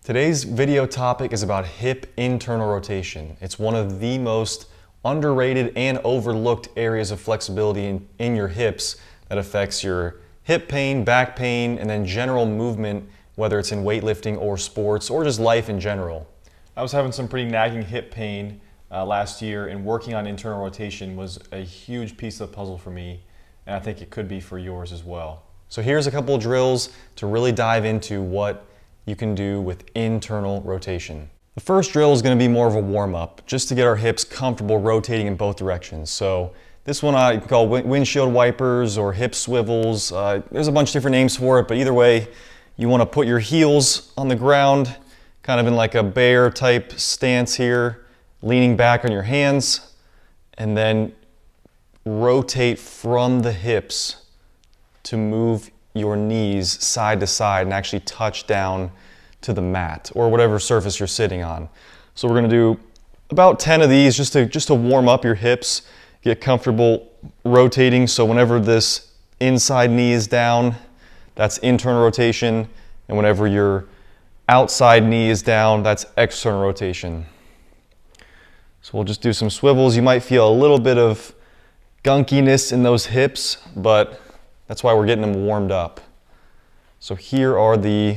Today's video topic is about hip internal rotation. It's one of the most underrated and overlooked areas of flexibility in your hips that affects your hip pain, back pain, and then general movement, whether it's in weightlifting or sports or just life in general. I was having some pretty nagging hip pain last year, and working on internal rotation was a huge piece of the puzzle for me, and I think it could be for yours as well. So here's a couple of drills to really dive into what you can do with internal rotation. The first drill is going to be more of a warm-up, just to get our hips comfortable rotating in both directions. So this one I call windshield wipers or hip swivels. There's a bunch of different names for it, but either way, you want to put your heels on the ground, kind of in like a bear type stance here, leaning back on your hands, and then rotate from the hips to move your knees side to side and actually touch down to the mat or whatever surface you're sitting on. So we're going to do about 10 of these just to warm up your hips, get comfortable rotating. So whenever this inside knee is down, that's internal rotation, and whenever your outside knee is down, that's external rotation. So we'll just do some swivels. You might feel a little bit of gunkiness in those hips, but that's why we're getting them warmed up. So here are the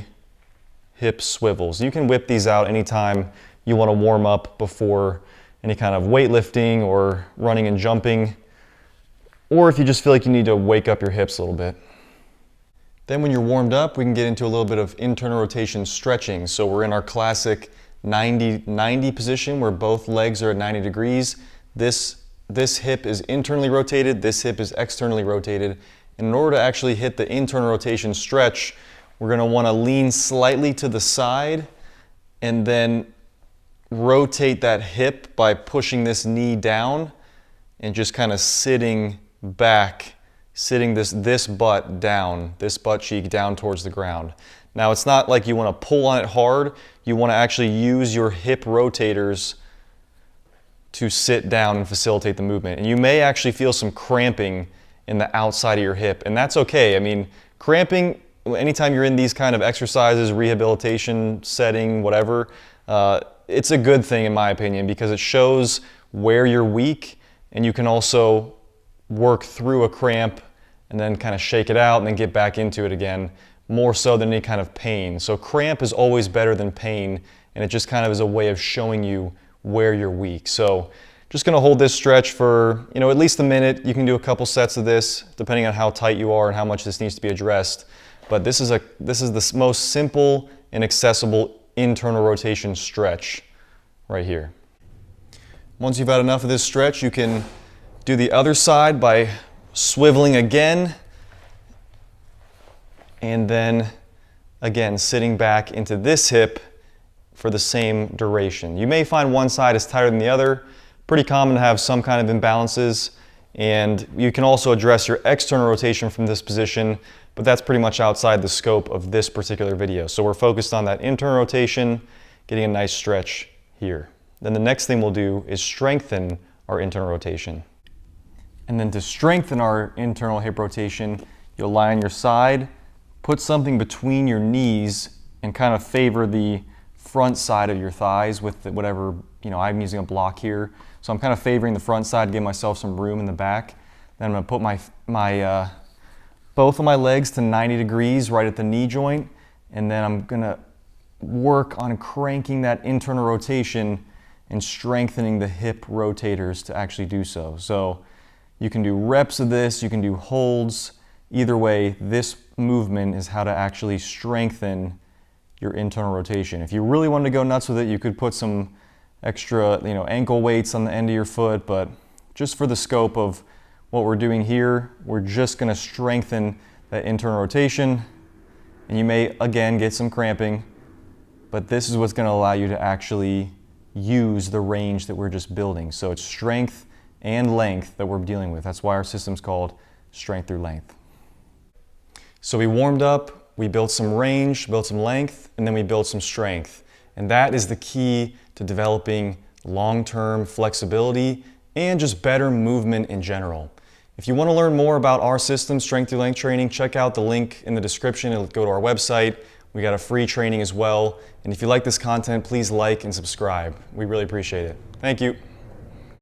hip swivels. You can whip these out anytime you want to warm up before any kind of weightlifting or running and jumping, or if you just feel like you need to wake up your hips a little bit. Then when you're warmed up, we can get into a little bit of internal rotation stretching. So we're in our classic 90 position where both legs are at 90 degrees. This hip is internally rotated, this hip is externally rotated. In order to actually hit the internal rotation stretch, we're going to want to lean slightly to the side and then rotate that hip by pushing this knee down and just kind of sitting back, sitting this butt down, this butt cheek down towards the ground. Now it's not like you want to pull on it hard, you want to actually use your hip rotators to sit down and facilitate the movement. And you may actually feel some cramping in the outside of your hip, and that's okay. I mean, cramping, anytime you're in these kind of exercises, rehabilitation setting, whatever, it's a good thing in my opinion because it shows where you're weak, and you can also work through a cramp and then kind of shake it out and then get back into it again, more so than any kind of pain. So cramp is always better than pain, and it just kind of is a way of showing you where you're weak. So just going to hold this stretch for, at least a minute. You can do a couple sets of this depending on how tight you are and how much this needs to be addressed. But this is the most simple and accessible internal rotation stretch right here. Once you've had enough of this stretch, you can do the other side by swiveling again, and then again sitting back into this hip for the same duration. You may find one side is tighter than the other. Pretty common to have some kind of imbalances, and you can also address your external rotation from this position, but that's pretty much outside the scope of this particular video. So we're focused on that internal rotation, getting a nice stretch here. Then the next thing we'll do is strengthen our internal rotation. And then to strengthen our internal hip rotation, you'll lie on your side, put something between your knees, and kind of favor the front side of your thighs with whatever, I'm using a block here. So I'm kind of favoring the front side to give myself some room in the back. Then I'm going to put both of my legs to 90 degrees right at the knee joint, and then I'm going to work on cranking that internal rotation and strengthening the hip rotators to actually do so. So you can do reps of this, you can do holds. Either way, this movement is how to actually strengthen your internal rotation. If you really wanted to go nuts with it, you could put some extra, ankle weights on the end of your foot, but just for the scope of what we're doing here, we're just going to strengthen that internal rotation, and you may again get some cramping, but this is what's going to allow you to actually use the range that we're just building. So it's strength and length that we're dealing with. That's why our system's called strength through length. So we warmed up, we built some range, built some length, and then we built some strength. And that is the key to developing long-term flexibility and just better movement in general. If you want to learn more about our system, Strength Through Length Training, check out the link in the description. It'll go to our website. We got a free training as well. And if you like this content, please like and subscribe. We really appreciate it. Thank you.